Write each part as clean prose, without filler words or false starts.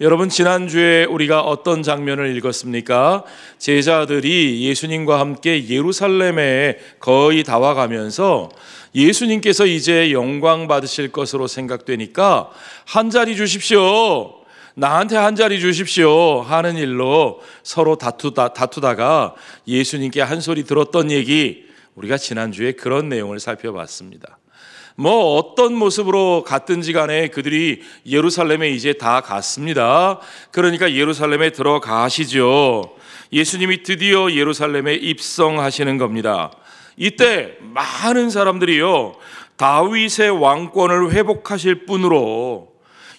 여러분, 지난주에 우리가 어떤 장면을 읽었습니까? 제자들이 예수님과 함께 예루살렘에 거의 다 와가면서 예수님께서 이제 영광 받으실 것으로 생각되니까 한 자리 주십시오, 나한테 한 자리 주십시오 하는 일로 서로 다투다가 예수님께 한 소리 들었던 얘기, 우리가 지난주에 그런 내용을 살펴봤습니다. 어떤 모습으로 갔든지 간에 그들이 예루살렘에 이제 다 갔습니다. 그러니까 예루살렘에 들어가시죠. 예수님이 드디어 예루살렘에 입성하시는 겁니다. 이때 많은 사람들이요, 다윗의 왕권을 회복하실 분으로,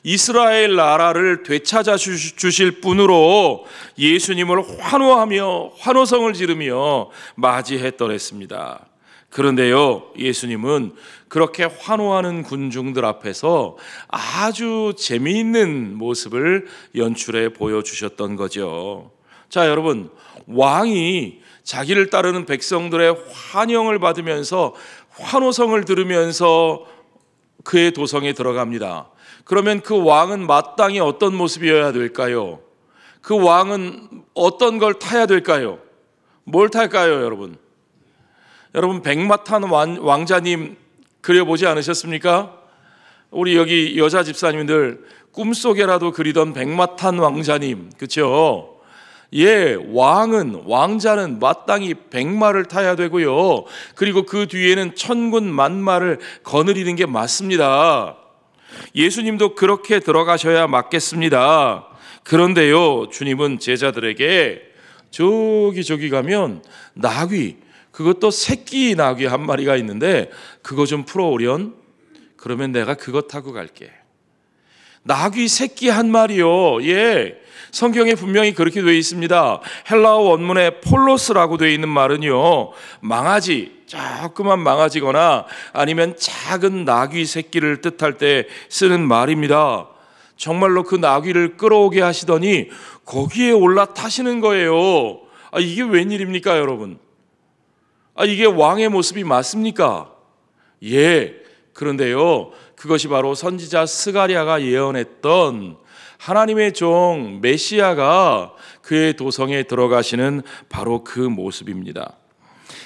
이스라엘 나라를 되찾아 주실 분으로 예수님을 환호하며 환호성을 지르며 맞이했더랬습니다. 그런데요, 예수님은 그렇게 환호하는 군중들 앞에서 아주 재미있는 모습을 연출해 보여주셨던 거죠. 자, 여러분, 왕이 자기를 따르는 백성들의 환영을 받으면서 환호성을 들으면서 그의 도성에 들어갑니다. 그러면 그 왕은 마땅히 어떤 모습이어야 될까요? 그 왕은 어떤 걸 타야 될까요? 뭘 탈까요, 여러분? 여러분, 백마 탄 왕자님 그려보지 않으셨습니까? 우리 여기 여자 집사님들 꿈속에라도 그리던 백마 탄 왕자님, 그렇죠? 예, 왕자는 마땅히 백마를 타야 되고요, 그리고 그 뒤에는 천군 만마를 거느리는 게 맞습니다. 예수님도 그렇게 들어가셔야 맞겠습니다. 그런데요, 주님은 제자들에게 저기 가면 나귀, 그것도 새끼 나귀 한 마리가 있는데 그거 좀 풀어오련? 그러면 내가 그거 타고 갈게. 나귀 새끼 한 마리요. 예, 성경에 분명히 그렇게 되어 있습니다. 헬라어 원문에 폴로스라고 되어 있는 말은요, 망아지, 조그만 망아지거나 아니면 작은 나귀 새끼를 뜻할 때 쓰는 말입니다. 정말로 그 나귀를 끌어오게 하시더니 거기에 올라타시는 거예요. 이게 웬일입니까, 여러분? 이게 왕의 모습이 맞습니까? 예, 그런데요, 그것이 바로 선지자 스가랴가 예언했던 하나님의 종 메시아가 그의 도성에 들어가시는 바로 그 모습입니다.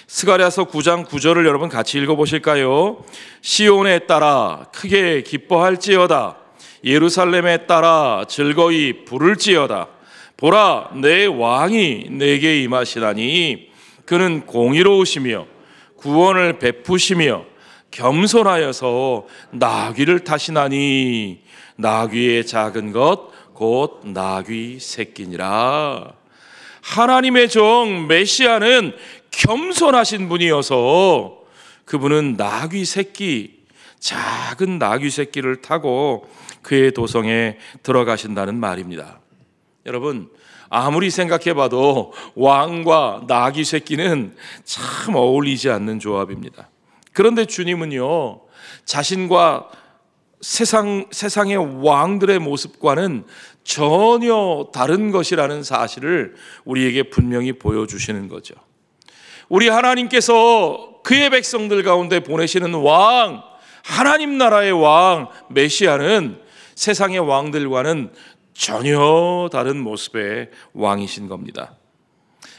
스가랴서 9장 9절을 여러분 같이 읽어보실까요? 시온에 따라 크게 기뻐할지어다, 예루살렘에 따라 즐거이 부를지어다. 보라, 내 왕이 내게 임하시다니 그는 공의로우시며 구원을 베푸시며 겸손하여서 나귀를 타시나니 나귀의 작은 것 곧 나귀 새끼니라. 하나님의 종 메시아는 겸손하신 분이어서 그분은 나귀 새끼, 작은 나귀 새끼를 타고 그의 도성에 들어가신다는 말입니다. 여러분, 아무리 생각해봐도 왕과 나귀 새끼는 참 어울리지 않는 조합입니다. 그런데 주님은요, 자신과 세상의 왕들의 모습과는 전혀 다른 것이라는 사실을 우리에게 분명히 보여주시는 거죠. 우리 하나님께서 그의 백성들 가운데 보내시는 왕, 하나님 나라의 왕 메시아는 세상의 왕들과는 전혀 다른 모습의 왕이신 겁니다.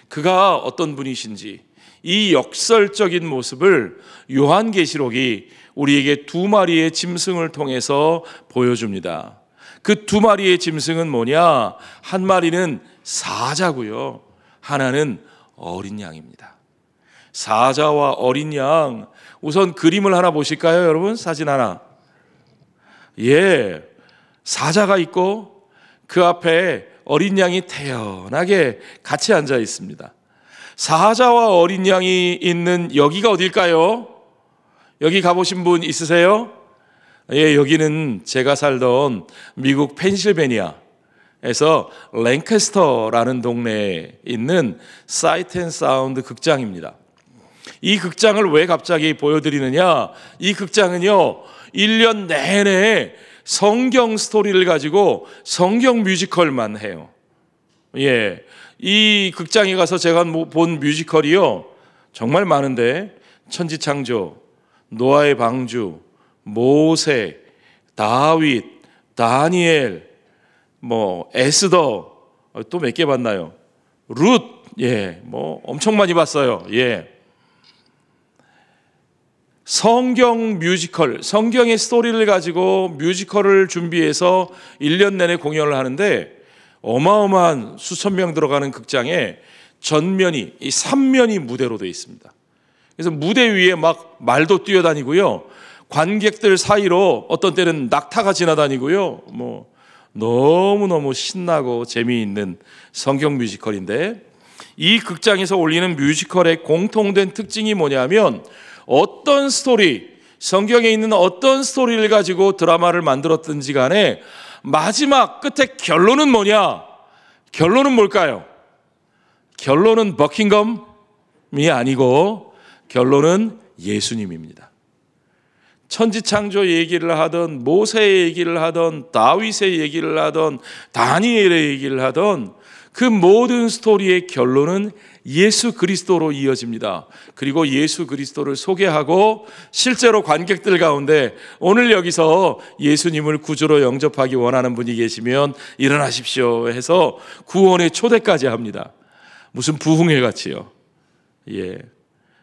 그가 어떤 분이신지 이 역설적인 모습을 요한계시록이 우리에게 두 마리의 짐승을 통해서 보여줍니다. 그 두 마리의 짐승은 뭐냐? 한 마리는 사자고요, 하나는 어린 양입니다. 사자와 어린 양, 우선 그림을 하나 보실까요, 여러분? 사진 하나. 예, 사자가 있고 그 앞에 어린 양이 태연하게 같이 앉아 있습니다. 사자와 어린 양이 있는 여기가 어딜까요? 여기 가보신 분 있으세요? 예, 여기는 제가 살던 미국 펜실베니아에서 랭캐스터라는 동네에 있는 사이트 앤 사운드 극장입니다. 이 극장을 왜 갑자기 보여드리느냐? 이 극장은요, 1년 내내 성경 스토리를 가지고 성경 뮤지컬만 해요. 예, 이 극장에 가서 제가 본 뮤지컬이요, 정말 많은데 천지창조, 노아의 방주, 모세, 다윗, 다니엘, 뭐 에스더, 또 몇 개 봤나요? 룻, 뭐 엄청 많이 봤어요. 성경 뮤지컬, 성경의 스토리를 가지고 뮤지컬을 준비해서 1년 내내 공연을 하는데 어마어마한 수천 명 들어가는 극장에 전면이, 이 3면이 무대로 되어 있습니다. 그래서 무대 위에 막 말도 뛰어다니고요, 관객들 사이로 어떤 때는 낙타가 지나다니고요, 뭐 너무너무 신나고 재미있는 성경 뮤지컬인데, 이 극장에서 올리는 뮤지컬의 공통된 특징이 뭐냐면, 어떤 스토리, 성경에 있는 어떤 스토리를 가지고 드라마를 만들었든지 간에 마지막 끝에 결론은 뭐냐? 결론은 뭘까요? 결론은 버킹엄이 아니고 결론은 예수님입니다. 천지창조 얘기를 하던, 모세의 얘기를 하던, 다윗의 얘기를 하던, 다니엘의 얘기를 하던 그 모든 스토리의 결론은 예수 그리스도로 이어집니다. 그리고 예수 그리스도를 소개하고 실제로 관객들 가운데 오늘 여기서 예수님을 구주로 영접하기 원하는 분이 계시면 일어나십시오 해서 구원의 초대까지 합니다. 무슨 부흥회 같이요.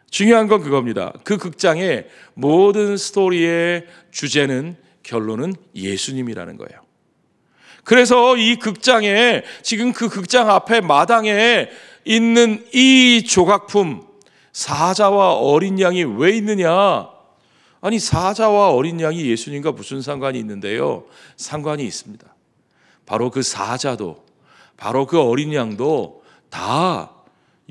중요한 건 그겁니다. 그 극장의 모든 스토리의 주제는, 결론은 예수님이라는 거예요. 그래서 이 극장에, 지금 그 극장 앞에 마당에 있는 이 조각품, 사자와 어린 양이 왜 있느냐? 아니, 사자와 어린 양이 예수님과 무슨 상관이 있는데요? 상관이 있습니다. 바로 그 사자도, 바로 그 어린 양도 다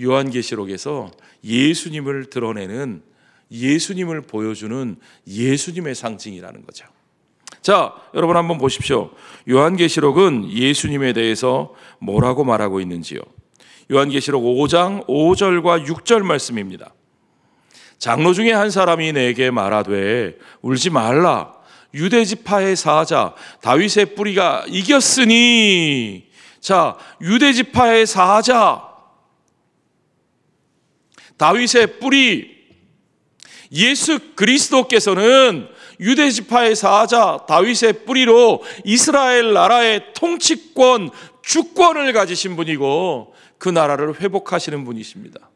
요한계시록에서 예수님을 드러내는, 예수님을 보여주는 예수님의 상징이라는 거죠. 자, 여러분 한번 보십시오. 요한계시록은 예수님에 대해서 뭐라고 말하고 있는지요? 요한계시록 5장 5절과 6절 말씀입니다. 장로 중에 한 사람이 내게 말하되 울지 말라. 유대지파의 사자 다윗의 뿌리가 이겼으니. 자, 유대지파의 사자 다윗의 뿌리, 예수 그리스도께서는 유대지파의 사자 다윗의 뿌리로 이스라엘 나라의 통치권, 주권을 가지신 분이고 그 나라를 회복하시는 분이십니다.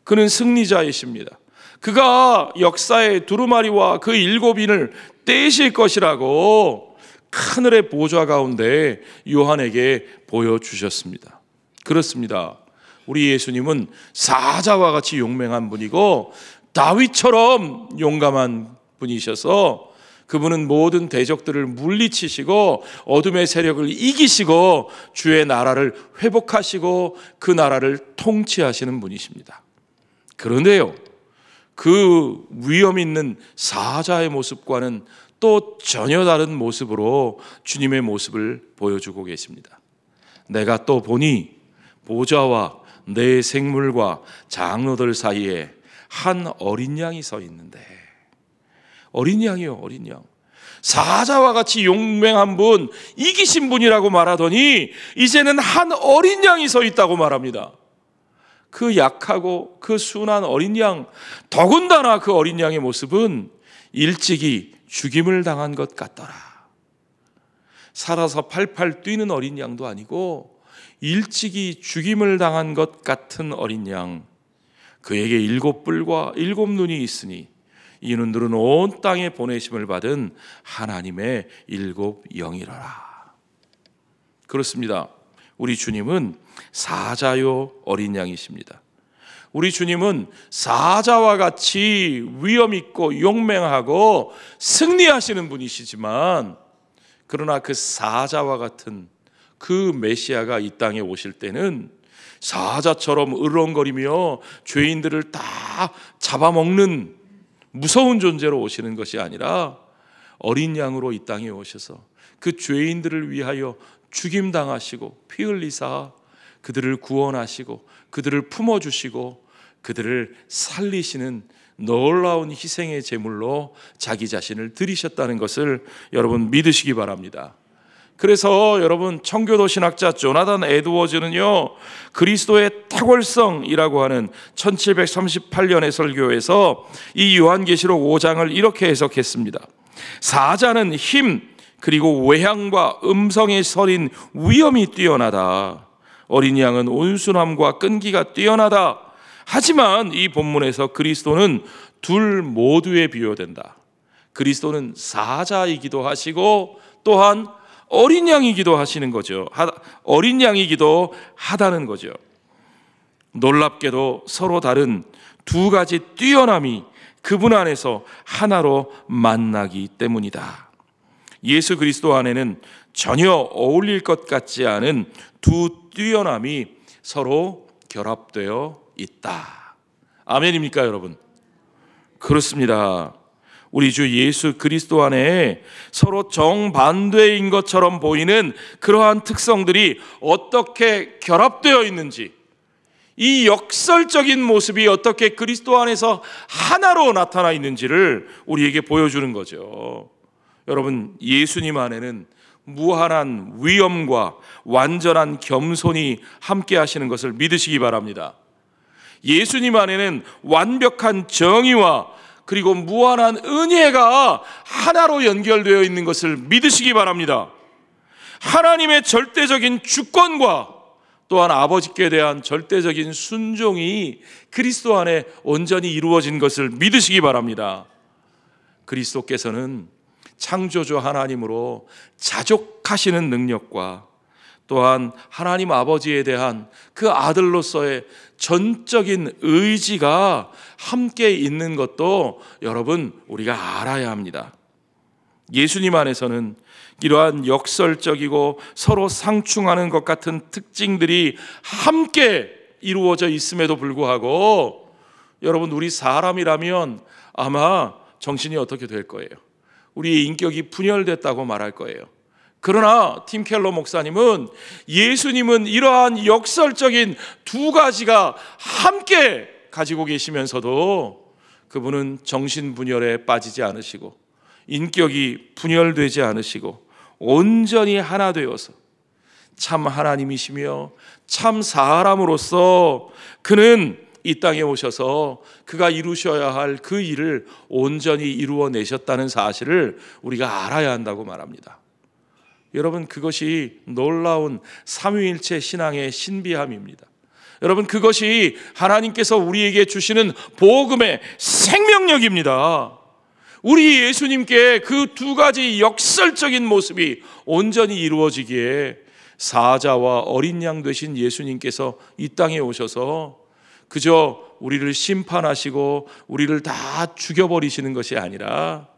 그는 승리자이십니다. 그가 역사의 두루마리와 그 7인을 떼실 것이라고 하늘의 보좌 가운데 요한에게 보여주셨습니다. 그렇습니다. 우리 예수님은 사자와 같이 용맹한 분이고 다윗처럼 용감한 분이셔서 그분은 모든 대적들을 물리치시고 어둠의 세력을 이기시고 주의 나라를 회복하시고 그 나라를 통치하시는 분이십니다. 그런데요, 그 위험 있는 사자의 모습과는 또 전혀 다른 모습으로 주님의 모습을 보여주고 계십니다. 내가 또 보니 보좌와 내 생물과 장로들 사이에 한 어린 양이 서 있는데, 어린 양이요, 어린 양. 사자와 같이 용맹한 분, 이기신 분이라고 말하더니 이제는 한 어린 양이 서 있다고 말합니다. 그 약하고 그 순한 어린 양, 더군다나 그 어린 양의 모습은 일찍이 죽임을 당한 것 같더라. 살아서 팔팔 뛰는 어린 양도 아니고 일찍이 죽임을 당한 것 같은 어린 양. 그에게 7뿔과 7눈이 있으니 이 눈들은 온 땅에 보내심을 받은 하나님의 7영이로라. 그렇습니다. 우리 주님은 사자요 어린 양이십니다. 우리 주님은 사자와 같이 위엄 있고 용맹하고 승리하시는 분이시지만, 그러나 그 사자와 같은 그 메시아가 이 땅에 오실 때는 사자처럼 으렁거리며 죄인들을 다 잡아먹는 무서운 존재로 오시는 것이 아니라 어린 양으로 이 땅에 오셔서 그 죄인들을 위하여 죽임당하시고 피 흘리사 그들을 구원하시고 그들을 품어주시고 그들을 살리시는 놀라운 희생의 제물로 자기 자신을 드리셨다는 것을 여러분 믿으시기 바랍니다. 그래서 여러분, 청교도 신학자 조나단 에드워즈는요, 그리스도의 탁월성이라고 하는 1738년의 설교에서 이 요한계시록 5장을 이렇게 해석했습니다. 사자는 힘, 그리고 외향과 음성의 서린 위엄이 뛰어나다. 어린 양은 온순함과 끈기가 뛰어나다. 하지만 이 본문에서 그리스도는 둘 모두에 비유된다. 그리스도는 사자이기도 하시고 또한 어린 양이기도 하시는 거죠. 어린 양이기도 하다는 거죠. 놀랍게도 서로 다른 두 가지 뛰어남이 그분 안에서 하나로 만나기 때문이다. 예수 그리스도 안에는 전혀 어울릴 것 같지 않은 두 뛰어남이 서로 결합되어 있다. 아멘입니까, 여러분? 그렇습니다. 우리 주 예수 그리스도 안에 서로 정반대인 것처럼 보이는 그러한 특성들이 어떻게 결합되어 있는지, 이 역설적인 모습이 어떻게 그리스도 안에서 하나로 나타나 있는지를 우리에게 보여주는 거죠. 여러분, 예수님 안에는 무한한 위엄과 완전한 겸손이 함께 하시는 것을 믿으시기 바랍니다. 예수님 안에는 완벽한 정의와 그리고 무한한 은혜가 하나로 연결되어 있는 것을 믿으시기 바랍니다. 하나님의 절대적인 주권과 또한 아버지께 대한 절대적인 순종이 그리스도 안에 온전히 이루어진 것을 믿으시기 바랍니다. 그리스도께서는 창조주 하나님으로 자족하시는 능력과 또한 하나님 아버지에 대한 그 아들로서의 전적인 의지가 함께 있는 것도 여러분 우리가 알아야 합니다. 예수님 안에서는 이러한 역설적이고 서로 상충하는 것 같은 특징들이 함께 이루어져 있음에도 불구하고 여러분, 우리 사람이라면 아마 정신이 어떻게 될 거예요? 우리의 인격이 분열됐다고 말할 거예요. 그러나 팀 켈러 목사님은 예수님은 이러한 역설적인 두 가지가 함께 가지고 계시면서도 그분은 정신분열에 빠지지 않으시고 인격이 분열되지 않으시고 온전히 하나 되어서 참 하나님이시며 참 사람으로서 그는 이 땅에 오셔서 그가 이루셔야 할 그 일을 온전히 이루어내셨다는 사실을 우리가 알아야 한다고 말합니다. 여러분, 그것이 놀라운 삼위일체 신앙의 신비함입니다. 여러분, 그것이 하나님께서 우리에게 주시는 복음의 생명력입니다. 우리 예수님께 그 두 가지 역설적인 모습이 온전히 이루어지기에 사자와 어린 양 되신 예수님께서 이 땅에 오셔서 그저 우리를 심판하시고 우리를 다 죽여버리시는 것이 아니라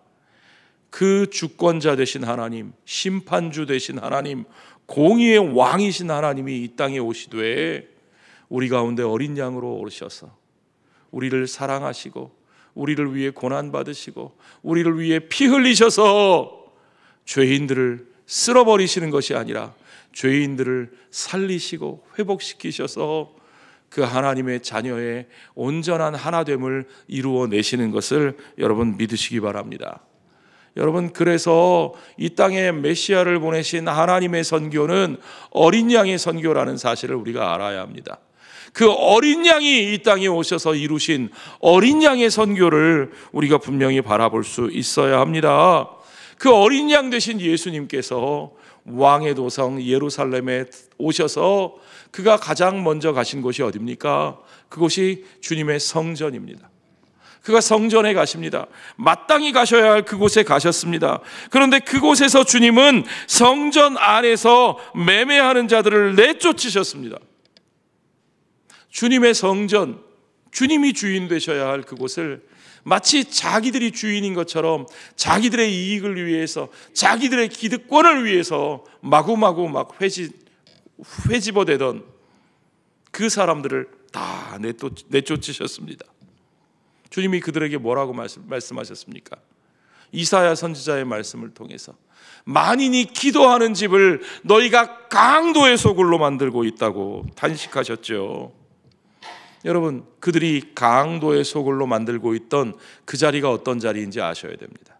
그 주권자 되신 하나님, 심판주 되신 하나님, 공의의 왕이신 하나님이 이 땅에 오시되 우리 가운데 어린 양으로 오셔서 우리를 사랑하시고 우리를 위해 고난받으시고 우리를 위해 피 흘리셔서 죄인들을 쓸어버리시는 것이 아니라 죄인들을 살리시고 회복시키셔서 그 하나님의 자녀의 온전한 하나됨을 이루어내시는 것을 여러분 믿으시기 바랍니다. 여러분, 그래서 이 땅에 메시아를 보내신 하나님의 선교는 어린 양의 선교라는 사실을 우리가 알아야 합니다. 그 어린 양이 이 땅에 오셔서 이루신 어린 양의 선교를 우리가 분명히 바라볼 수 있어야 합니다. 그 어린 양 되신 예수님께서 왕의 도성 예루살렘에 오셔서 그가 가장 먼저 가신 곳이 어디입니까? 그곳이 주님의 성전입니다. 그가 성전에 가십니다. 마땅히 가셔야 할 그곳에 가셨습니다. 그런데 그곳에서 주님은 성전 안에서 매매하는 자들을 내쫓으셨습니다. 주님의 성전, 주님이 주인 되셔야 할 그곳을 마치 자기들이 주인인 것처럼 자기들의 이익을 위해서, 자기들의 기득권을 위해서 마구마구 막 회집어대던 그 사람들을 다 내쫓으셨습니다. 주님이 그들에게 뭐라고 말씀하셨습니까? 이사야 선지자의 말씀을 통해서 만인이 기도하는 집을 너희가 강도의 소굴로 만들고 있다고 단식하셨죠. 여러분, 그들이 강도의 소굴로 만들고 있던 그 자리가 어떤 자리인지 아셔야 됩니다.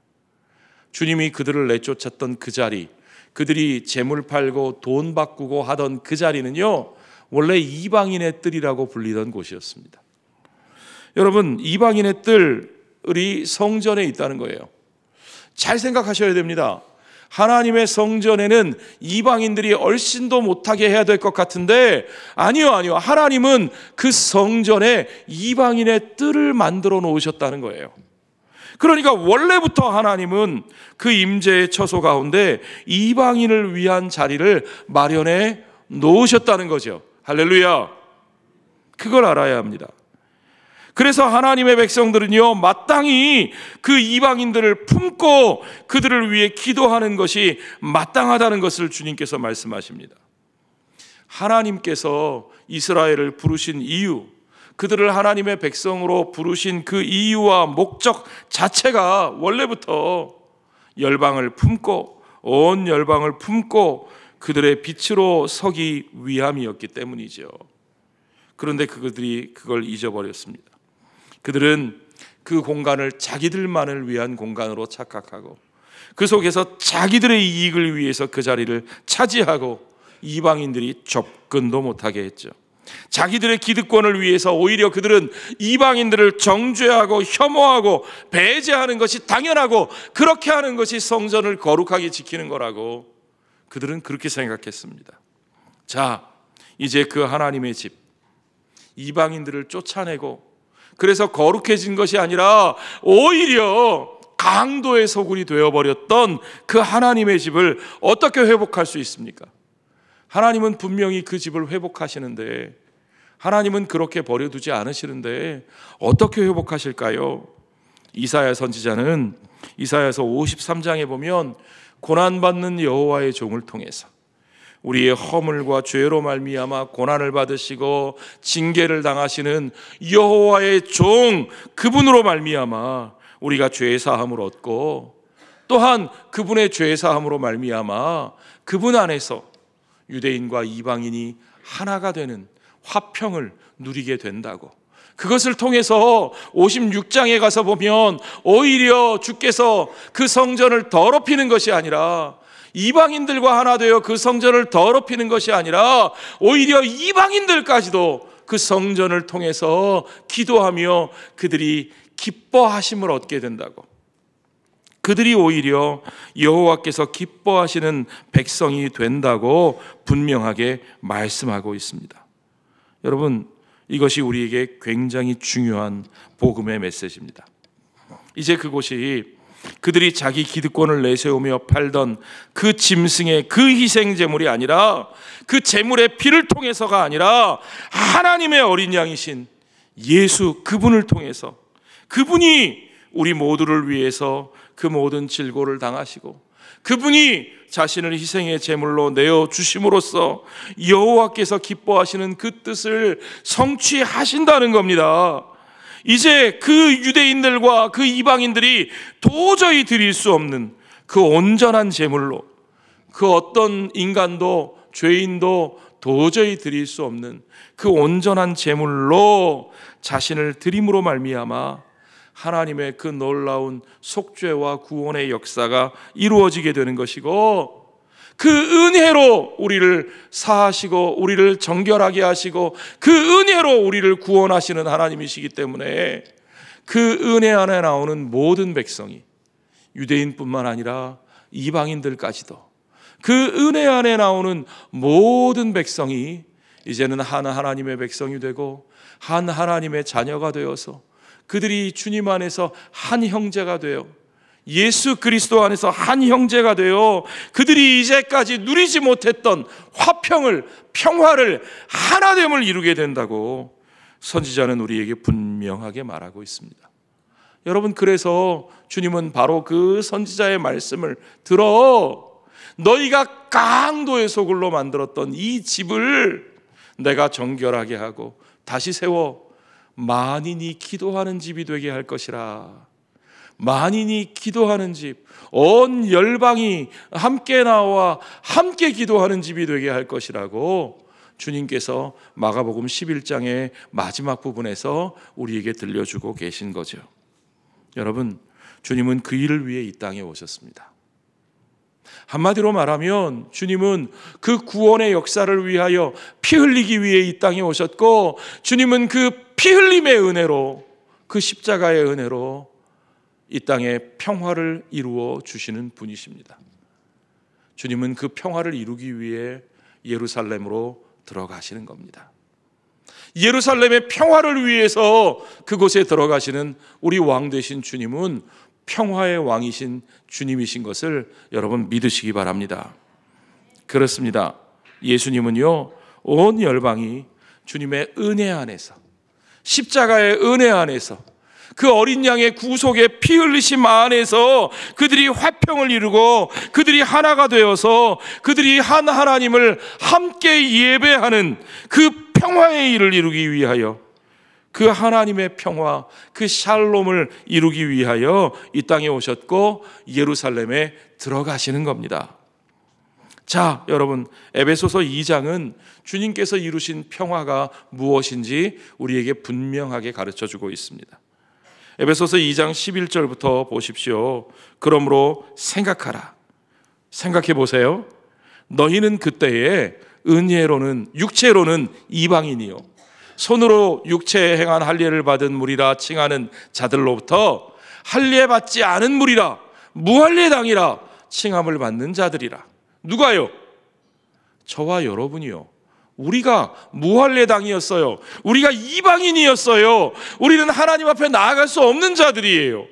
주님이 그들을 내쫓았던 그 자리, 그들이 재물 팔고 돈 바꾸고 하던 그 자리는요, 원래 이방인의 뜰이라고 불리던 곳이었습니다. 여러분, 이방인의 뜰이 성전에 있다는 거예요. 잘 생각하셔야 됩니다. 하나님의 성전에는 이방인들이 얼씬도 못하게 해야 될 것 같은데 아니요. 하나님은 그 성전에 이방인의 뜰을 만들어 놓으셨다는 거예요. 그러니까 원래부터 하나님은 그 임재의 처소 가운데 이방인을 위한 자리를 마련해 놓으셨다는 거죠. 할렐루야. 그걸 알아야 합니다. 그래서 하나님의 백성들은요, 마땅히 그 이방인들을 품고 그들을 위해 기도하는 것이 마땅하다는 것을 주님께서 말씀하십니다. 하나님께서 이스라엘을 부르신 이유, 그들을 하나님의 백성으로 부르신 그 이유와 목적 자체가 원래부터 열방을 품고 온 열방을 품고 그들의 빛으로 서기 위함이었기 때문이죠. 그런데 그들이 그걸 잊어버렸습니다. 그들은 그 공간을 자기들만을 위한 공간으로 착각하고 그 속에서 자기들의 이익을 위해서 그 자리를 차지하고 이방인들이 접근도 못하게 했죠. 자기들의 기득권을 위해서 오히려 그들은 이방인들을 정죄하고 혐오하고 배제하는 것이 당연하고 그렇게 하는 것이 성전을 거룩하게 지키는 거라고 그들은 그렇게 생각했습니다. 자, 이제 그 하나님의 집, 이방인들을 쫓아내고 그래서 거룩해진 것이 아니라 오히려 강도의 소굴이 되어버렸던 그 하나님의 집을 어떻게 회복할 수 있습니까? 하나님은 분명히 그 집을 회복하시는데 하나님은 그렇게 버려두지 않으시는데 어떻게 회복하실까요? 이사야 선지자는 이사야서 53장에 보면 고난받는 여호와의 종을 통해서 우리의 허물과 죄로 말미암아 고난을 받으시고 징계를 당하시는 여호와의 종 그분으로 말미암아 우리가 죄 사함을 얻고 또한 그분의 죄 사함으로 말미암아 그분 안에서 유대인과 이방인이 하나가 되는 화평을 누리게 된다고, 그것을 통해서 56장에 가서 보면 오히려 주께서 그 성전을 더럽히는 것이 아니라 이방인들과 하나 되어 그 성전을 더럽히는 것이 아니라 오히려 이방인들까지도 그 성전을 통해서 기도하며 그들이 기뻐하심을 얻게 된다고, 그들이 오히려 여호와께서 기뻐하시는 백성이 된다고 분명하게 말씀하고 있습니다. 여러분, 이것이 우리에게 굉장히 중요한 복음의 메시지입니다. 이제 그곳이 그들이 자기 기득권을 내세우며 팔던 그 짐승의 그 희생 제물이 아니라 그 제물의 피를 통해서가 아니라 하나님의 어린 양이신 예수 그분을 통해서, 그분이 우리 모두를 위해서 그 모든 질고를 당하시고 그분이 자신을 희생의 제물로 내어주심으로써 여호와께서 기뻐하시는 그 뜻을 성취하신다는 겁니다. 이제 그 유대인들과 그 이방인들이 도저히 드릴 수 없는 그 온전한 제물로, 그 어떤 인간도 죄인도 도저히 드릴 수 없는 그 온전한 제물로 자신을 드림으로 말미암아 하나님의 그 놀라운 속죄와 구원의 역사가 이루어지게 되는 것이고, 그 은혜로 우리를 사하시고 우리를 정결하게 하시고 그 은혜로 우리를 구원하시는 하나님이시기 때문에 그 은혜 안에 나오는 모든 백성이, 유대인뿐만 아니라 이방인들까지도 그 은혜 안에 나오는 모든 백성이 이제는 한 하나님의 백성이 되고 한 하나님의 자녀가 되어서 그들이 주님 안에서 한 형제가 되어 예수 그리스도 안에서 한 형제가 되어 그들이 이제까지 누리지 못했던 화평을, 평화를, 하나됨을 이루게 된다고 선지자는 우리에게 분명하게 말하고 있습니다. 여러분, 그래서 주님은 바로 그 선지자의 말씀을 들어 너희가 강도의 소굴로 만들었던 이 집을 내가 정결하게 하고 다시 세워 만인이 기도하는 집이 되게 할 것이라. 만인이 기도하는 집, 온 열방이 함께 나와 함께 기도하는 집이 되게 할 것이라고 주님께서 마가복음 11장의 마지막 부분에서 우리에게 들려주고 계신 거죠. 여러분, 주님은 그 일을 위해 이 땅에 오셨습니다. 한마디로 말하면 주님은 그 구원의 역사를 위하여 피 흘리기 위해 이 땅에 오셨고, 주님은 그 피 흘림의 은혜로, 그 십자가의 은혜로 이 땅에 평화를 이루어 주시는 분이십니다. 주님은 그 평화를 이루기 위해 예루살렘으로 들어가시는 겁니다. 예루살렘의 평화를 위해서 그곳에 들어가시는 우리 왕 되신 주님은 평화의 왕이신 주님이신 것을 여러분 믿으시기 바랍니다. 그렇습니다. 예수님은요, 온 열방이 주님의 은혜 안에서, 십자가의 은혜 안에서, 그 어린 양의 구속의 피 흘리심 안에서 그들이 화평을 이루고 그들이 하나가 되어서 그들이 한 하나님을 함께 예배하는 그 평화의 일을 이루기 위하여, 그 하나님의 평화, 그 샬롬을 이루기 위하여 이 땅에 오셨고 예루살렘에 들어가시는 겁니다. 자, 여러분, 에베소서 2장은 주님께서 이루신 평화가 무엇인지 우리에게 분명하게 가르쳐주고 있습니다. 에베소서 2장 11절부터 보십시오. 그러므로 생각하라. 생각해 보세요. 너희는 그때에 은혜로는, 육체로는 이방인이요 손으로 육체에 행한 할례를 받은 무리라 칭하는 자들로부터 할례 받지 않은 무리라, 무할례당이라 칭함을 받는 자들이라. 누가요? 저와 여러분이요. 우리가 무할례당이었어요. 우리가 이방인이었어요. 우리는 하나님 앞에 나아갈 수 없는 자들이에요.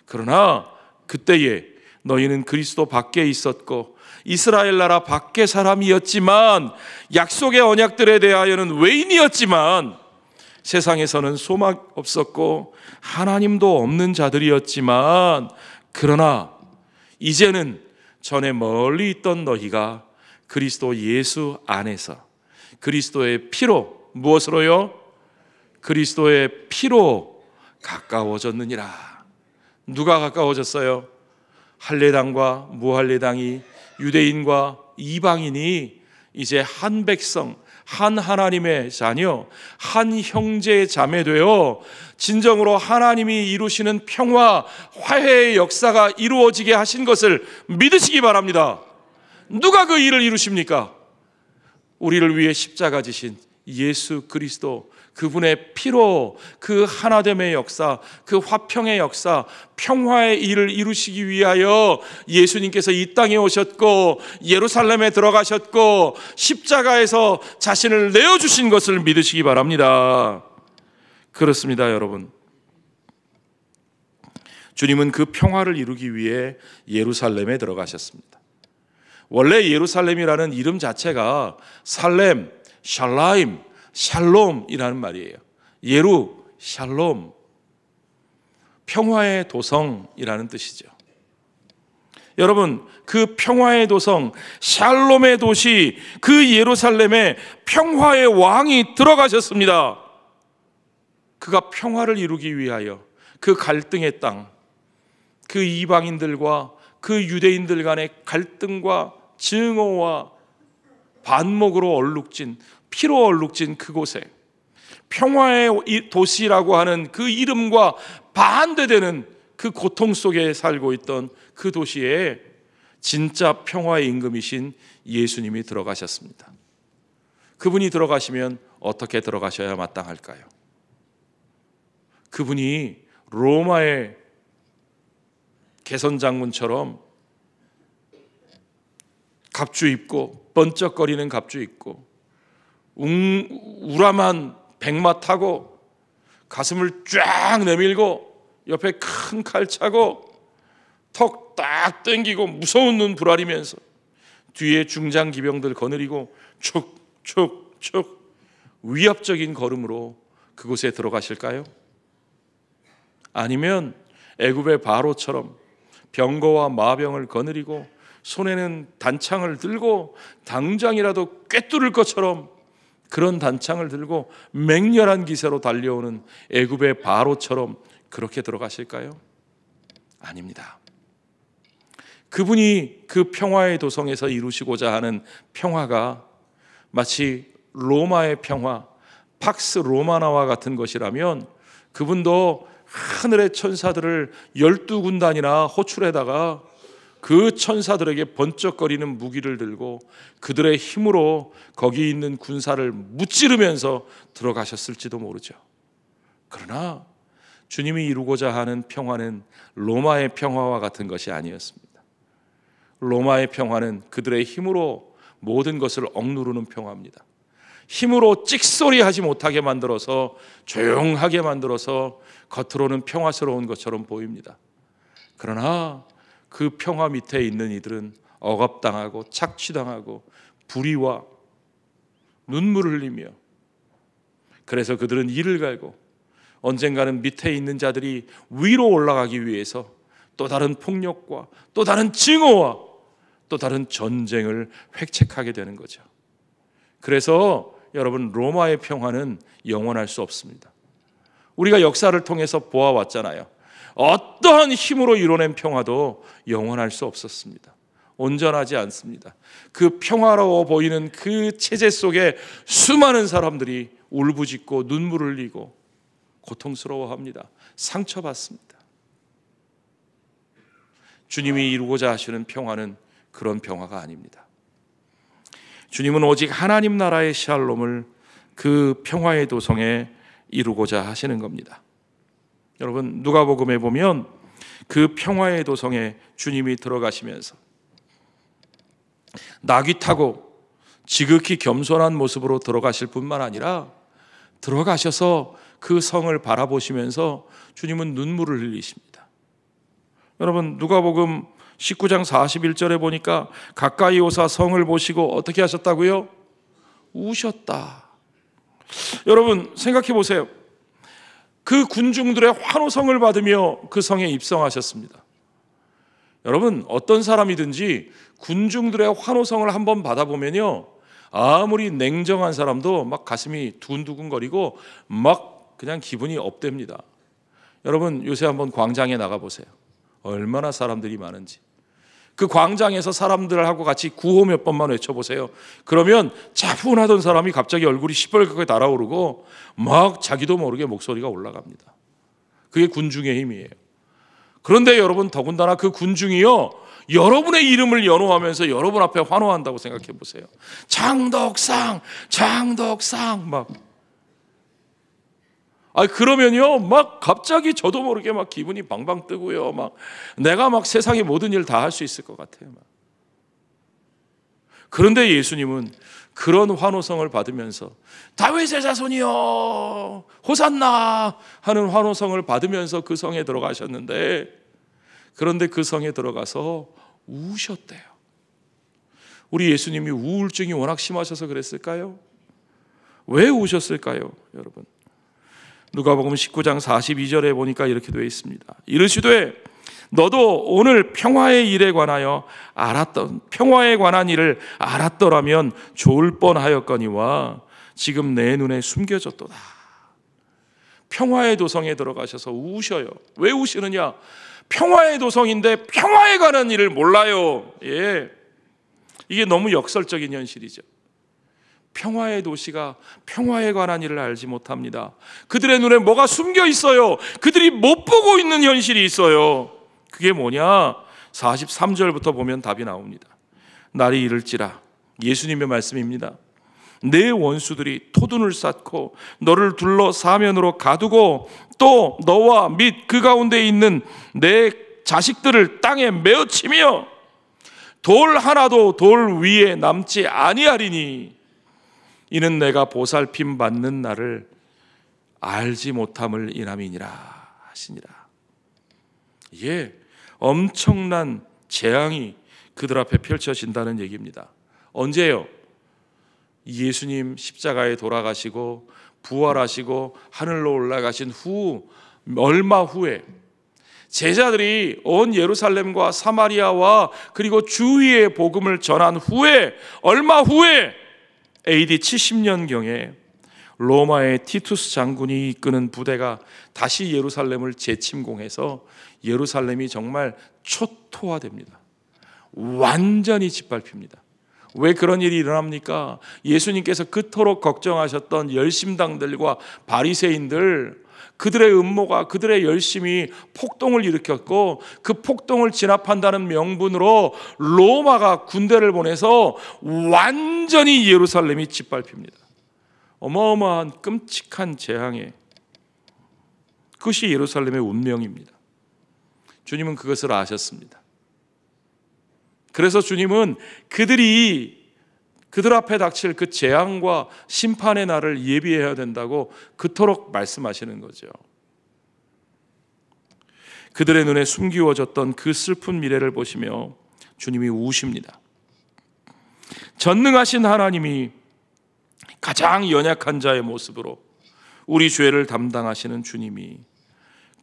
그러나 그때에 너희는 그리스도 밖에 있었고 이스라엘 나라 밖의 사람이었지만, 약속의 언약들에 대하여는 외인이었지만, 세상에서는 소망 없었고 하나님도 없는 자들이었지만, 그러나 이제는 전에 멀리 있던 너희가 그리스도 예수 안에서 그리스도의 피로, 무엇으로요? 그리스도의 피로 가까워졌느니라. 누가 가까워졌어요? 할례당과 무할례당이, 유대인과 이방인이 이제 한 백성, 한 하나님의 자녀, 한 형제의 자매 되어 진정으로 하나님이 이루시는 평화, 화해의 역사가 이루어지게 하신 것을 믿으시기 바랍니다. 누가 그 일을 이루십니까? 우리를 위해 십자가 지신 예수 그리스도, 그분의 피로 그 하나됨의 역사, 그 화평의 역사, 평화의 일을 이루시기 위하여 예수님께서 이 땅에 오셨고 예루살렘에 들어가셨고 십자가에서 자신을 내어주신 것을 믿으시기 바랍니다. 그렇습니다, 여러분. 주님은 그 평화를 이루기 위해 예루살렘에 들어가셨습니다. 원래 예루살렘이라는 이름 자체가 살렘, 샬라임, 샬롬이라는 말이에요. 예루, 샬롬, 평화의 도성이라는 뜻이죠. 여러분, 그 평화의 도성, 샬롬의 도시, 그 예루살렘에 평화의 왕이 들어가셨습니다. 그가 평화를 이루기 위하여 그 갈등의 땅, 그 이방인들과 그 유대인들 간의 갈등과 증오와 반목으로 얼룩진, 피로 얼룩진 그곳에 평화의 도시라고 하는 그 이름과 반대되는 그 고통 속에 살고 있던 그 도시에 진짜 평화의 임금이신 예수님이 들어가셨습니다. 그분이 들어가시면 어떻게 들어가셔야 마땅할까요? 그분이 로마의 개선장군처럼 갑주 입고, 번쩍거리는 갑주 입고, 우람한 백마 타고, 가슴을 쫙 내밀고, 옆에 큰 칼 차고, 턱 딱 땡기고 무서운 눈 부라리면서 뒤에 중장 기병들 거느리고 촉촉촉 위압적인 걸음으로 그곳에 들어가실까요? 아니면 애굽의 바로처럼 병거와 마병을 거느리고 손에는 단창을 들고 당장이라도 꿰뚫을 것처럼 그런 단창을 들고 맹렬한 기세로 달려오는 애굽의 바로처럼 그렇게 들어가실까요? 아닙니다. 그분이 그 평화의 도성에서 이루시고자 하는 평화가 마치 로마의 평화, 팍스 로마나와 같은 것이라면 그분도 하늘의 천사들을 12군단이나 호출해다가 그 천사들에게 번쩍거리는 무기를 들고 그들의 힘으로 거기 있는 군사를 무찌르면서 들어가셨을지도 모르죠. 그러나 주님이 이루고자 하는 평화는 로마의 평화와 같은 것이 아니었습니다. 로마의 평화는 그들의 힘으로 모든 것을 억누르는 평화입니다. 힘으로 찍소리하지 못하게 만들어서 조용하게 만들어서 겉으로는 평화스러운 것처럼 보입니다. 그러나 그 평화 밑에 있는 이들은 억압당하고 착취당하고 불의와 눈물을 흘리며, 그래서 그들은 이를 갈고 언젠가는 밑에 있는 자들이 위로 올라가기 위해서 또 다른 폭력과 또 다른 증오와 또 다른 전쟁을 획책하게 되는 거죠. 그래서 여러분, 로마의 평화는 영원할 수 없습니다. 우리가 역사를 통해서 보아왔잖아요. 어떠한 힘으로 이뤄낸 평화도 영원할 수 없었습니다. 온전하지 않습니다. 그 평화로워 보이는 그 체제 속에 수많은 사람들이 울부짖고 눈물을 흘리고 고통스러워합니다. 상처받습니다. 주님이 이루고자 하시는 평화는 그런 평화가 아닙니다. 주님은 오직 하나님 나라의 샬롬을 그 평화의 도성에 이루고자 하시는 겁니다. 여러분, 누가복음에 보면 그 평화의 도성에 주님이 들어가시면서 나귀 타고 지극히 겸손한 모습으로 들어가실 뿐만 아니라 들어가셔서 그 성을 바라보시면서 주님은 눈물을 흘리십니다. 여러분, 누가복음 19장 41절에 보니까 가까이 오사 성을 보시고 어떻게 하셨다고요? 우셨다. 여러분, 생각해 보세요. 그 군중들의 환호성을 받으며 그 성에 입성하셨습니다. 여러분, 어떤 사람이든지 군중들의 환호성을 한번 받아보면요, 아무리 냉정한 사람도 막 가슴이 두근두근거리고 막 그냥 기분이 업됩니다. 여러분, 요새 한번 광장에 나가보세요. 얼마나 사람들이 많은지. 그 광장에서 사람들하고 같이 구호 몇 번만 외쳐보세요. 그러면 차분하던 사람이 갑자기 얼굴이 시뻘겋게 달아오르고 막 자기도 모르게 목소리가 올라갑니다. 그게 군중의 힘이에요. 그런데 여러분, 더군다나 그 군중이요, 여러분의 이름을 연호하면서 여러분 앞에 환호한다고 생각해 보세요. 장덕상, 장덕상 막. 그러면요, 막 갑자기 저도 모르게 막 기분이 방방 뜨고요, 막 내가 막 세상의 모든 일 다 할 수 있을 것 같아요. 막. 그런데 예수님은 그런 환호성을 받으면서 다윗의 자손이여 호산나 하는 환호성을 받으면서 그 성에 들어가셨는데, 그런데 그 성에 들어가서 우셨대요. 우리 예수님이 우울증이 워낙 심하셔서 그랬을까요? 왜 우셨을까요, 여러분? 누가복음 19장 42절에 보니까 이렇게 되어 있습니다. 이르시되 너도 오늘 평화의 일에 관하여 평화에 관한 일을 알았더라면 좋을 뻔하였거니와 지금 내 눈에 숨겨졌도다. 평화의 도성에 들어가셔서 우셔요. 왜 우시느냐? 평화의 도성인데 평화에 관한 일을 몰라요. 예. 이게 너무 역설적인 현실이죠. 평화의 도시가 평화에 관한 일을 알지 못합니다. 그들의 눈에 뭐가 숨겨 있어요. 그들이 못 보고 있는 현실이 있어요. 그게 뭐냐? 43절부터 보면 답이 나옵니다. 날이 이를지라, 예수님의 말씀입니다. 내 원수들이 토둔을 쌓고 너를 둘러 사면으로 가두고 또 너와 및 그 가운데 있는 내 자식들을 땅에 메어치며 돌 하나도 돌 위에 남지 아니하리니 이는 내가 보살핌 받는 날을 알지 못함을 인함이니라 하시니라. 예, 엄청난 재앙이 그들 앞에 펼쳐진다는 얘기입니다. 언제요? 예수님 십자가에 돌아가시고 부활하시고 하늘로 올라가신 후 얼마 후에 제자들이 온 예루살렘과 사마리아와 그리고 주위의 복음을 전한 후에 얼마 후에 AD 70년경에 로마의 티투스 장군이 이끄는 부대가 다시 예루살렘을 재침공해서 예루살렘이 정말 초토화됩니다. 완전히 짓밟힙니다. 왜 그런 일이 일어납니까? 예수님께서 그토록 걱정하셨던 열심당들과 바리새인들, 그들의 음모가, 그들의 열심이 폭동을 일으켰고 그 폭동을 진압한다는 명분으로 로마가 군대를 보내서 완전히 예루살렘이 짓밟힙니다. 어마어마한 끔찍한 재앙에, 그것이 예루살렘의 운명입니다. 주님은 그것을 아셨습니다. 그래서 주님은 그들 앞에 닥칠 그 재앙과 심판의 날을 예비해야 된다고 그토록 말씀하시는 거죠. 그들의 눈에 숨기워졌던 그 슬픈 미래를 보시며 주님이 우십니다. 전능하신 하나님이 가장 연약한 자의 모습으로 우리 죄를 담당하시는 주님이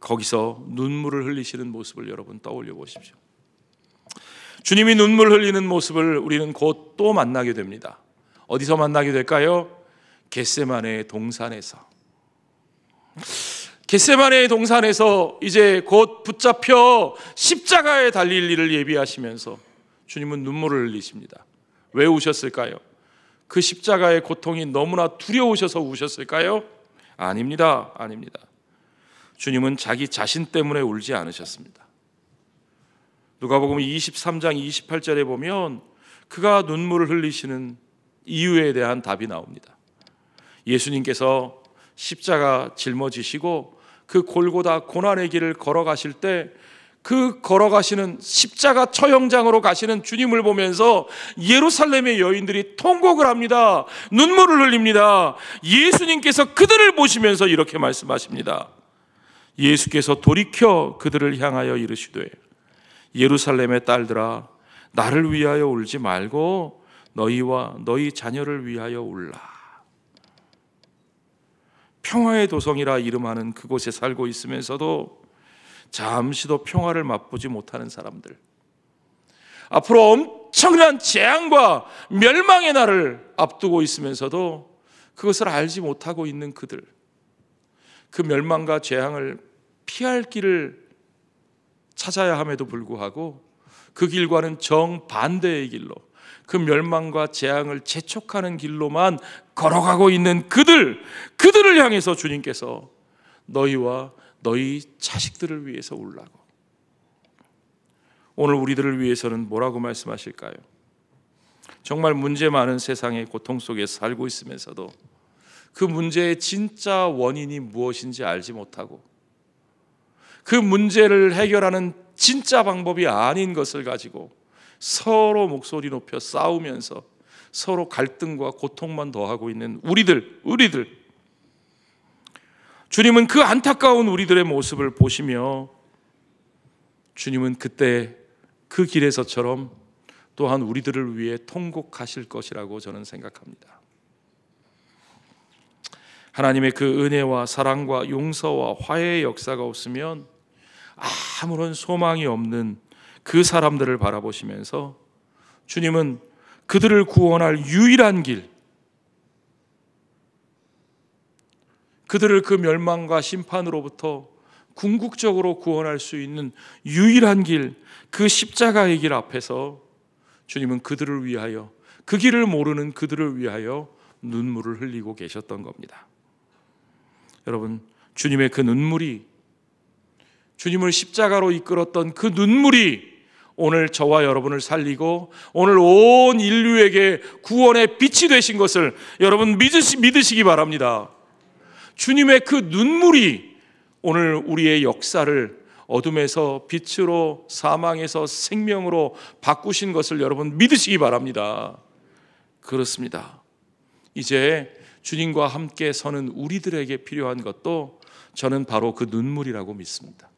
거기서 눈물을 흘리시는 모습을 여러분 떠올려 보십시오. 주님이 눈물 흘리는 모습을 우리는 곧 또 만나게 됩니다. 어디서 만나게 될까요? 겟세마네의 동산에서. 겟세마네의 동산에서 이제 곧 붙잡혀 십자가에 달릴 일을 예비하시면서 주님은 눈물을 흘리십니다. 왜 우셨을까요? 그 십자가의 고통이 너무나 두려우셔서 우셨을까요? 아닙니다. 주님은 자기 자신 때문에 울지 않으셨습니다. 누가복음 23장 28절에 보면 그가 눈물을 흘리시는 이유에 대한 답이 나옵니다. 예수님께서 십자가 짊어지시고 그 골고다 고난의 길을 걸어가실 때 그 걸어가시는 십자가 처형장으로 가시는 주님을 보면서 예루살렘의 여인들이 통곡을 합니다. 눈물을 흘립니다. 예수님께서 그들을 보시면서 이렇게 말씀하십니다. 예수께서 돌이켜 그들을 향하여 이르시되 예루살렘의 딸들아 나를 위하여 울지 말고 너희와 너희 자녀를 위하여 울라. 평화의 도성이라 이름하는 그곳에 살고 있으면서도 잠시도 평화를 맛보지 못하는 사람들, 앞으로 엄청난 재앙과 멸망의 날을 앞두고 있으면서도 그것을 알지 못하고 있는 그들, 그 멸망과 재앙을 피할 길을 찾아야 함에도 불구하고 그 길과는 정반대의 길로 그 멸망과 재앙을 재촉하는 길로만 걸어가고 있는 그들을 향해서 주님께서 너희와 너희 자식들을 위해서 울라고. 오늘 우리들을 위해서는 뭐라고 말씀하실까요? 정말 문제 많은 세상의 고통 속에 살고 있으면서도 그 문제의 진짜 원인이 무엇인지 알지 못하고 그 문제를 해결하는 진짜 방법이 아닌 것을 가지고 서로 목소리 높여 싸우면서 서로 갈등과 고통만 더하고 있는 우리들, 주님은 그 안타까운 우리들의 모습을 보시며 주님은 그때 그 길에서처럼 또한 우리들을 위해 통곡하실 것이라고 저는 생각합니다. 하나님의 그 은혜와 사랑과 용서와 화해의 역사가 없으면 아무런 소망이 없는 그 사람들을 바라보시면서 주님은 그들을 구원할 유일한 길, 그들을 그 멸망과 심판으로부터 궁극적으로 구원할 수 있는 유일한 길, 그 십자가의 길 앞에서 주님은 그들을 위하여, 그 길을 모르는 그들을 위하여 눈물을 흘리고 계셨던 겁니다. 여러분, 주님의 그 눈물이, 주님을 십자가로 이끌었던 그 눈물이 오늘 저와 여러분을 살리고 오늘 온 인류에게 구원의 빛이 되신 것을 여러분 믿으시기 바랍니다. 주님의 그 눈물이 오늘 우리의 역사를 어둠에서 빛으로, 사망에서 생명으로 바꾸신 것을 여러분 믿으시기 바랍니다. 그렇습니다. 이제 주님과 함께 서는 우리들에게 필요한 것도 저는 바로 그 눈물이라고 믿습니다.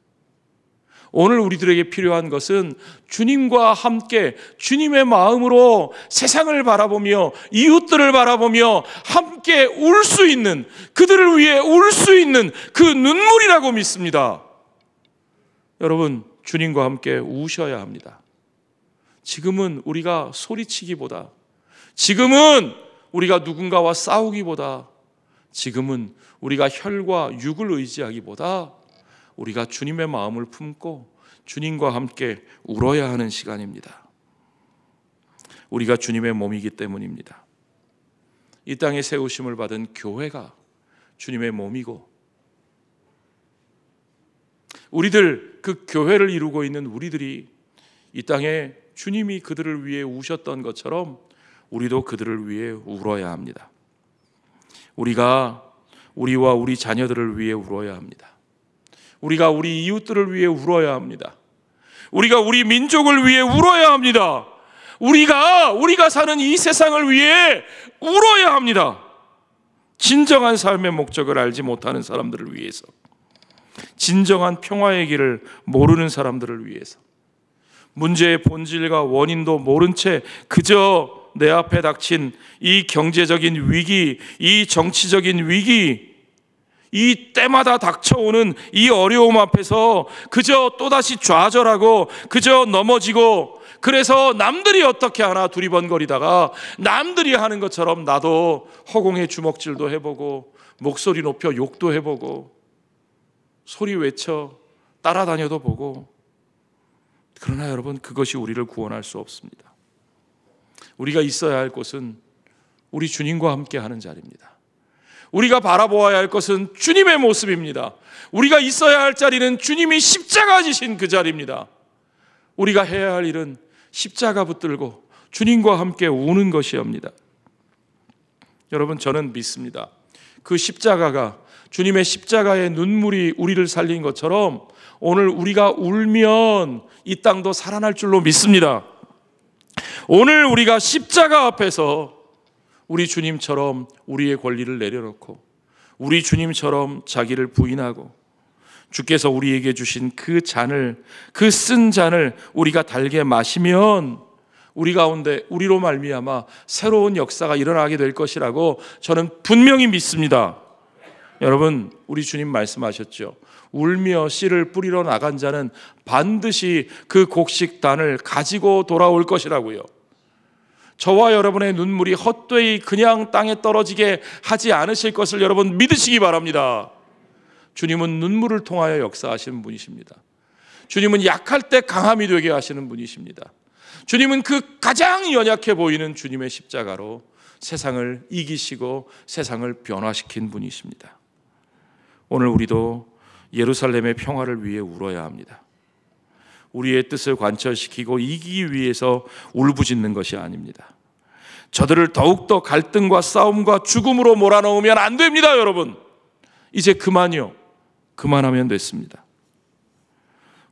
오늘 우리들에게 필요한 것은 주님과 함께 주님의 마음으로 세상을 바라보며 이웃들을 바라보며 함께 울 수 있는, 그들을 위해 울 수 있는 그 눈물이라고 믿습니다. 여러분, 주님과 함께 우셔야 합니다. 지금은 우리가 소리치기보다, 지금은 우리가 누군가와 싸우기보다, 지금은 우리가 혈과 육을 의지하기보다 우리가 주님의 마음을 품고 주님과 함께 울어야 하는 시간입니다. 우리가 주님의 몸이기 때문입니다. 이 땅에 세우심을 받은 교회가 주님의 몸이고, 우리들, 그 교회를 이루고 있는 우리들이 이 땅에 주님이 그들을 위해 우셨던 것처럼 우리도 그들을 위해 울어야 합니다. 우리가 우리와 우리 자녀들을 위해 울어야 합니다. 우리가 우리 이웃들을 위해 울어야 합니다. 우리가 우리 민족을 위해 울어야 합니다. 우리가 사는 이 세상을 위해 울어야 합니다. 진정한 삶의 목적을 알지 못하는 사람들을 위해서, 진정한 평화의 길을 모르는 사람들을 위해서, 문제의 본질과 원인도 모른 채 그저 내 앞에 닥친 이 경제적인 위기, 이 정치적인 위기, 이 때마다 닥쳐오는 이 어려움 앞에서 그저 또다시 좌절하고 그저 넘어지고, 그래서 남들이 어떻게 하나 두리번거리다가 남들이 하는 것처럼 나도 허공에 주먹질도 해보고 목소리 높여 욕도 해보고 소리 외쳐 따라다녀도 보고, 그러나 여러분, 그것이 우리를 구원할 수 없습니다. 우리가 있어야 할 곳은 우리 주님과 함께 하는 자리입니다. 우리가 바라보아야 할 것은 주님의 모습입니다. 우리가 있어야 할 자리는 주님이 십자가 지신 그 자리입니다. 우리가 해야 할 일은 십자가 붙들고 주님과 함께 우는 것이옵니다. 여러분, 저는 믿습니다. 그 십자가가, 주님의 십자가의 눈물이 우리를 살린 것처럼 오늘 우리가 울면 이 땅도 살아날 줄로 믿습니다. 오늘 우리가 십자가 앞에서 우리 주님처럼 우리의 권리를 내려놓고 우리 주님처럼 자기를 부인하고 주께서 우리에게 주신 그 잔을, 그 쓴 잔을 우리가 달게 마시면 우리 가운데, 우리로 말미암아 새로운 역사가 일어나게 될 것이라고 저는 분명히 믿습니다. 여러분, 우리 주님 말씀하셨죠. 울며 씨를 뿌리러 나간 자는 반드시 그 곡식단을 가지고 돌아올 것이라고요. 저와 여러분의 눈물이 헛되이 그냥 땅에 떨어지게 하지 않으실 것을 여러분 믿으시기 바랍니다. 주님은 눈물을 통하여 역사하시는 분이십니다. 주님은 약할 때 강함이 되게 하시는 분이십니다. 주님은 그 가장 연약해 보이는 주님의 십자가로 세상을 이기시고 세상을 변화시킨 분이십니다. 오늘 우리도 예루살렘의 평화를 위해 울어야 합니다. 우리의 뜻을 관철시키고 이기기 위해서 울부짖는 것이 아닙니다. 저들을 더욱더 갈등과 싸움과 죽음으로 몰아넣으면 안 됩니다. 여러분, 이제 그만이요. 그만하면 됐습니다.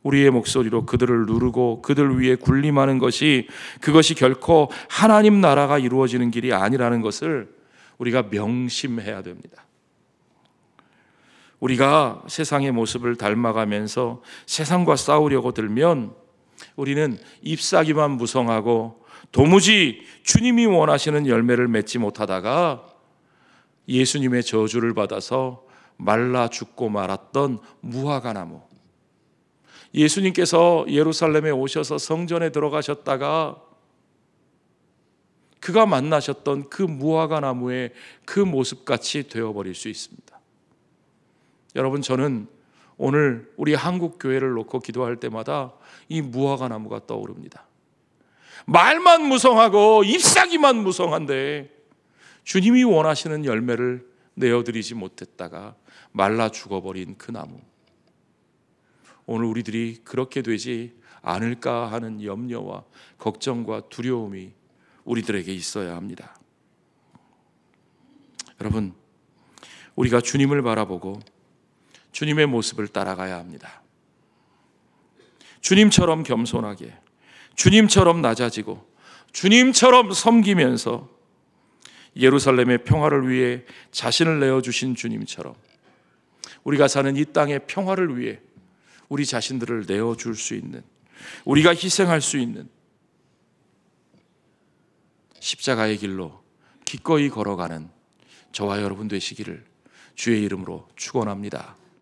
우리의 목소리로 그들을 누르고 그들 위해 군림하는 것이, 그것이 결코 하나님 나라가 이루어지는 길이 아니라는 것을 우리가 명심해야 됩니다. 우리가 세상의 모습을 닮아가면서 세상과 싸우려고 들면 우리는 잎사귀만 무성하고 도무지 주님이 원하시는 열매를 맺지 못하다가 예수님의 저주를 받아서 말라 죽고 말았던 무화과 나무, 예수님께서 예루살렘에 오셔서 성전에 들어가셨다가 그가 만나셨던 그 무화과 나무의 그 모습같이 되어버릴 수 있습니다. 여러분, 저는 오늘 우리 한국 교회를 놓고 기도할 때마다 이 무화과 나무가 떠오릅니다. 말만 무성하고 잎사귀만 무성한데 주님이 원하시는 열매를 내어드리지 못했다가 말라 죽어버린 그 나무. 오늘 우리들이 그렇게 되지 않을까 하는 염려와 걱정과 두려움이 우리들에게 있어야 합니다. 여러분, 우리가 주님을 바라보고 주님의 모습을 따라가야 합니다. 주님처럼 겸손하게, 주님처럼 낮아지고 주님처럼 섬기면서 예루살렘의 평화를 위해 자신을 내어주신 주님처럼 우리가 사는 이 땅의 평화를 위해 우리 자신들을 내어줄 수 있는, 우리가 희생할 수 있는 십자가의 길로 기꺼이 걸어가는 저와 여러분 되시기를 주의 이름으로 축원합니다.